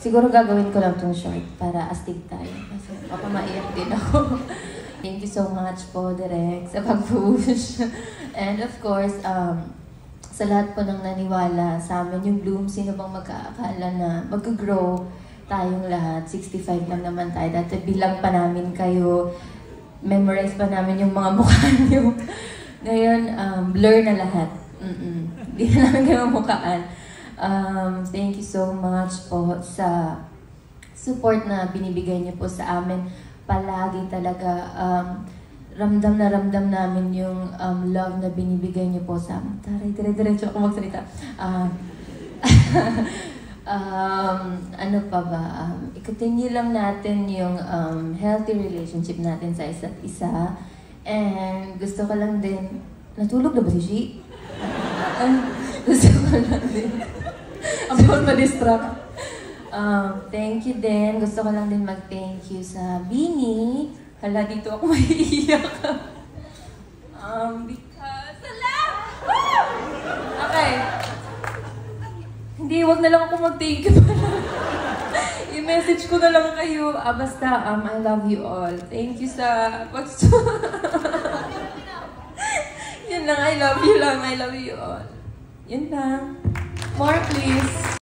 Siguro gagawin ko lang itong short para astig tayo. Kasi baka maiyak din ako. Thank you so much po, Direk, sa pag-push. And of course, sa lahat po ng naniwala sa amin, yung Bloom, sino bang magkaakala na mag-grow tayong lahat. 65 lang naman tayo. Dati bilang pa namin kayo, memorize pa namin yung mga mukha niyo. Ngayon, blur na lahat. Hindi na namin kayo mukhaan. Thank you so much po sa support na binibigay niyo po sa amin. Palagi talaga ramdam na ramdam namin yung love na binibigay niyo po sa amin. Taray, dire-diretso ako magsalita. Ano pa ba? Continue lang natin yung healthy relationship natin sa isa't isa. And gusto ko lang din... Natulog na ba si Shi? Gusto ko lang din... Abang ma-distract. Thank you din. Gusto ko lang din mag-thank you sa Bini. Hala, dito ako maiiyak. Because... Okay. Hindi, wag na lang ako mag-thank you. I-message ko na lang kayo. Basta, I love you all. Thank you sa... Yun lang, I love you lang. I love you all. Yun lang. More, please.